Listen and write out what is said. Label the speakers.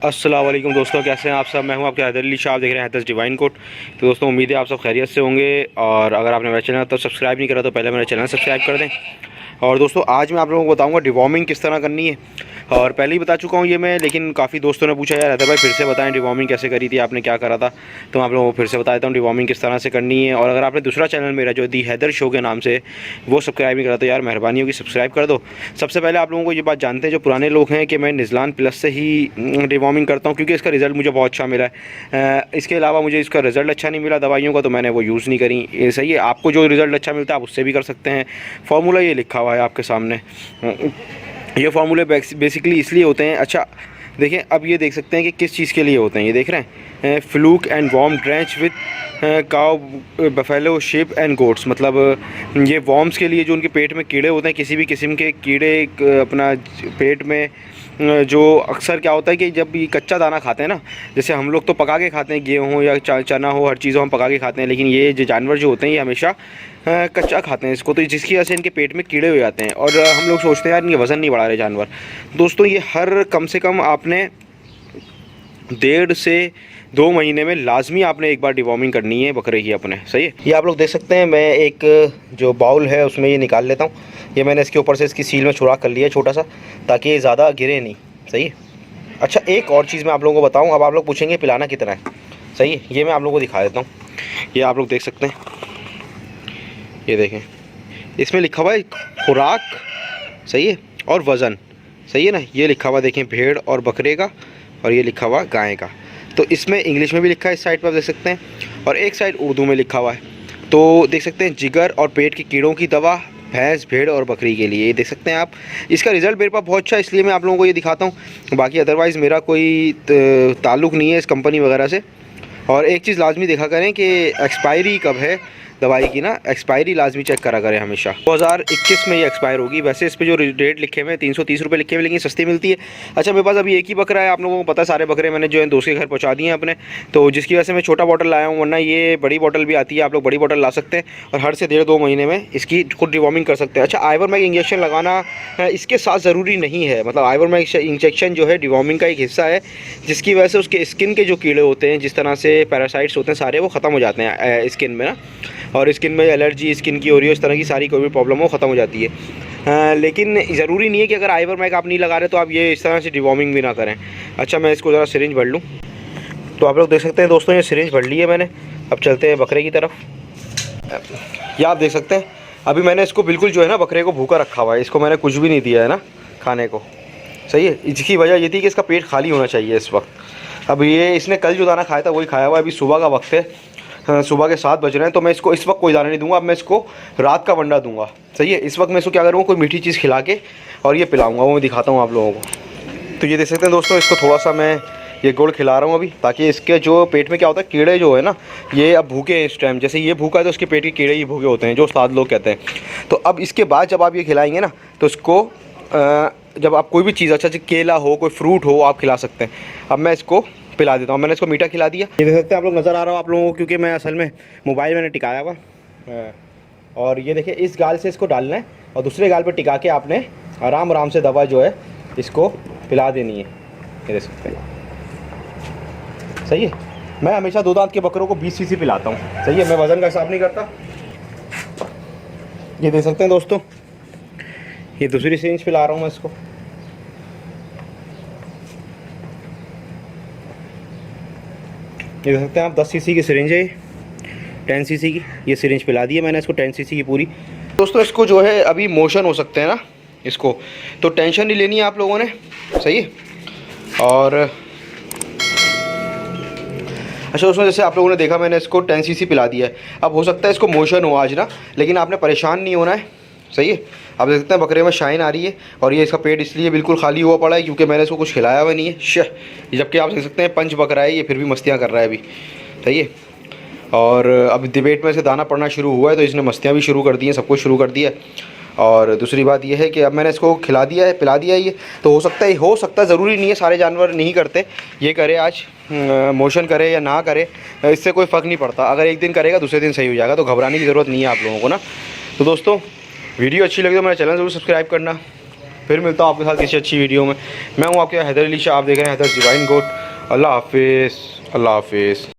Speaker 1: अस्सलाम वालेकुम दोस्तों, कैसे हैं आप सब। मैं हूं आपके हैदर अली शाह, आप देख रहे हैं हैदर्स डिवाइन कोट। तो दोस्तों उम्मीद है आप सब खैरियत से होंगे, और अगर आपने मेरा चैनल तो सब्सक्राइब नहीं करा तो पहले मेरा चैनल सब्सक्राइब कर दें। और दोस्तों आज मैं आप लोगों को बताऊंगा डिवॉर्मिंग किस तरह करनी है। और पहले ही बता चुका हूं ये मैं, लेकिन काफ़ी दोस्तों ने पूछा यार हैदर भाई फिर से बताएं डिवॉर्मिंग कैसे करी थी, आपने क्या करा था। तो मैं आप लोगों को फिर से बता देता हूँ डिवॉर्मिंग किस तरह से करनी है। और अगर आपने दूसरा चैनल मेरा जो दी हैदर शो के नाम से वो सब्सक्राइब नहीं करा तो यार मेहरबानी होगी सब्सक्राइब कर दो। सबसे पहले आप लोगों को ये बात जानते हैं जो पुराने लोग हैं कि मैं निज़लान प्लस से ही डिवॉर्मिंग करता हूँ, क्योंकि इसका रिज़ल्ट मुझे बहुत अच्छा मिला है। इसके अलावा मुझे इसका रिज़ल्ट अच्छा नहीं मिला दवाइयों का, तो मैंने वो यूज़ नहीं करी। ये सही है, आपको जो रिज़ल्ट अच्छा मिलता है आप उससे भी कर सकते हैं। फार्मूला ये लिखा हुआ है आपके सामने। ये फार्मूले बेसिकली इसलिए होते हैं, अच्छा देखें अब ये देख सकते हैं कि किस चीज़ के लिए होते हैं। ये देख रहे हैं fluke and warm drench with cow buffalo ship and goats, मतलब ये वॉर्म्स के लिए जो उनके पेट में कीड़े होते हैं, किसी भी किस्म के कीड़े अपना पेट में जो अक्सर क्या होता है कि जब ये कच्चा दाना खाते हैं ना, जैसे हम लोग तो पका के खाते हैं, गेहूँ हो या चना हो, हर चीज़ हम पका के खाते हैं, लेकिन ये जो जानवर जो होते हैं ये हमेशा कच्चा खाते हैं इसको, तो जिसकी वजह से इनके पेट में कीड़े हो जाते हैं। और हम लोग सोचते हैं यार इनके वज़न नहीं बढ़ा रहे जानवर। दोस्तों ये हर कम से कम आपने 1.5 से 2 महीने में लाजमी आपने एक बार डिवॉर्मिंग करनी है बकरे की अपने। सही है, ये आप लोग देख सकते हैं। मैं एक जो बाउल है उसमें ये निकाल लेता हूँ। ये मैंने इसके ऊपर से इसकी सील में छुरा कर लिया छोटा सा, ताकि ये ज़्यादा गिरे नहीं। सही है। अच्छा एक और चीज़ मैं आप लोगों को बताऊँ, अब आप लोग पूछेंगे पिलाना कितना है। सही है, ये मैं आप लोगों को दिखा देता हूँ। ये आप लोग देख सकते हैं, ये देखें इसमें लिखा हुआ है खुराक, सही है, और वज़न। सही है ना, ये लिखा हुआ देखें भेड़ और बकरे का, और ये लिखा हुआ गाय का। तो इसमें इंग्लिश में भी लिखा है इस साइड पर आप देख सकते हैं, और एक साइड उर्दू में लिखा हुआ है। तो देख सकते हैं जिगर और पेट के कीड़ों की दवा भैंस भेड़ और बकरी के लिए, ये देख सकते हैं आप। इसका रिज़ल्ट मेरे पास बहुत अच्छा है, इसलिए मैं आप लोगों को ये दिखाता हूँ। बाकी अदरवाइज़ मेरा कोई ताल्लुक़ नहीं है इस कंपनी वगैरह से। और एक चीज़ लाजमी देखा करें कि एक्सपायरी कब है दवाई की ना, एक्सपायरी लाजमी चेक करा करें हमेशा। 2021 में ये एक्सपायर होगी। वैसे इस पे जो रेट लिखे हुए हैं 330 रुपये लिखे हुए, लेकिन सस्ती मिलती है। अच्छा मेरे पास अभी एक ही बकरा है, आप लोगों को पता है सारे बकरे मैंने जो है दोस्त के घर पहुंचा दिए हैं अपने, तो जिसकी वजह से मैं छोटा बॉटल लाया हूँ, वरना ये बड़ी बॉटल भी आती है, आप लोग बड़ी बॉटल ला सकते हैं और हर से 1.5-2 महीने में इसकी खुद डिवॉर्मिंग कर सकते हैं। अच्छा आइवरमैक्स इंजेक्शन लगाना इसके साथ ज़रूरी नहीं है, मतलब आइवरमैक्स इंजेक्शन जो है डिवॉर्मिंग का एक हिस्सा है, जिसकी वजह से उसके स्किन के जो कीड़े होते हैं, जिस तरह से पैरासाइट्स होते हैं सारे, वो ख़त्म हो जाते हैं स्किन में ना, और स्किन में एलर्जी स्किन की हो रही है, इस तरह की सारी कोई भी प्रॉब्लम हो ख़त्म हो जाती है। लेकिन ज़रूरी नहीं है कि अगर आइवरमैक्स आप नहीं लगा रहे तो आप ये इस तरह से डिवॉर्मिंग भी ना करें। अच्छा मैं इसको ज़रा सिरिंज भर लूँ। तो आप लोग देख सकते हैं दोस्तों ये सिरिंज भर ली है मैंने। अब चलते हैं बकरे की तरफ। ये आप देख सकते हैं अभी मैंने इसको बिल्कुल जो है ना बकरे को भूखा रखा हुआ है, इसको मैंने कुछ भी नहीं दिया है ना खाने को। सही है, इसकी वजह ये थी कि इसका पेट खाली होना चाहिए इस वक्त। अब ये इसने कल जो दाना खाया था वही खाया हुआ है। अभी सुबह का वक्त है, सुबह के 7 बज रहे हैं, तो मैं इसको इस वक्त कोई दाना नहीं दूंगा। अब मैं इसको रात का वंडा दूंगा। सही है, इस वक्त मैं इसको क्या करूँगा, कोई मीठी चीज़ खिला के और ये पिलाऊंगा, वो मैं दिखाता हूँ आप लोगों को। तो ये देख सकते हैं दोस्तों, इसको थोड़ा सा मैं ये गुड़ खिला रहा हूँ अभी, ताकि इसके जो पेट में क्या होता है कीड़े जो है ना, ये अब भूखे हैं इस टाइम, जैसे ये भूखा है तो उसके पेट के कीड़े ही भूखे होते हैं, जो उस्ताद लोग कहते हैं। तो अब इसके बाद जब आप ये खिलाएंगे ना, तो इसको जब आप कोई भी चीज़, अच्छा केला हो कोई फ्रूट हो आप खिला सकते हैं। अब मैं इसको पिला देता हूँ। मैंने इसको मीठा खिला दिया, ये देख सकते हैं आप लोग, नज़र आ रहा हो आप लोगों को, क्योंकि मैं असल में मोबाइल मैंने टिकाया हुआ। और ये देखिए इस गाल से इसको डालना है और दूसरे गाल पर टिका के आपने आराम आराम से दवा जो है इसको पिला देनी है। ये देख सकते हैं, सही है। मैं हमेशा 2 दांत के बकरों को 20 cc पिलाता हूँ। सही है, मैं वज़न का हिसाब नहीं करता। ये देख सकते हैं दोस्तों, ये दूसरी सिरिंज पिला रहा हूँ मैं इसको। ये देख सकते हैं आप 10 cc की सिरिंज है, 10 cc की ये सिरिंज पिला दी है मैंने इसको, 10 cc की पूरी। दोस्तों इसको जो है अभी मोशन हो सकते हैं ना इसको, तो टेंशन नहीं लेनी है आप लोगों ने। सही है। और अच्छा उसमें जैसे आप लोगों ने देखा मैंने इसको 10 cc पिला दिया है। अब हो सकता है इसको मोशन हो आज ना, लेकिन आपने परेशान नहीं होना है। सही है, आप देख सकते हैं बकरे में शाइन आ रही है, और ये इसका पेट इसलिए बिल्कुल खाली हुआ पड़ा है क्योंकि मैंने इसको कुछ खिलाया हुआ नहीं है। जबकि आप देख सकते हैं पंच बकरा है, ये फिर भी मस्तियाँ कर रहा है अभी। सही है, और अब डिबेट में से दाना पड़ना शुरू हुआ है, तो इसने मस्तियाँ भी शुरू कर दी हैं, सब कुछ शुरू कर दिया है। और दूसरी बात यह है कि अब मैंने इसको खिला दिया है, पिला दिया है ये, तो हो सकता है ज़रूरी नहीं है, सारे जानवर नहीं करते, ये करे आज मोशन करे या ना करे, इससे कोई फ़र्क नहीं पड़ता। अगर एक दिन करेगा दूसरे दिन सही हो जाएगा, तो घबराने की ज़रूरत नहीं है आप लोगों को ना। तो दोस्तों वीडियो अच्छी लगी तो मेरा चैनल ज़रूर सब्सक्राइब करना। फिर मिलता हूँ आपके साथ किसी अच्छी वीडियो में। मैं हूँ आपके हैदर अली शाह, आप देख रहे हैं हैदर्स डिवाइन कोट। अल्लाह हाफिज़, अल्लाह हाफिज़।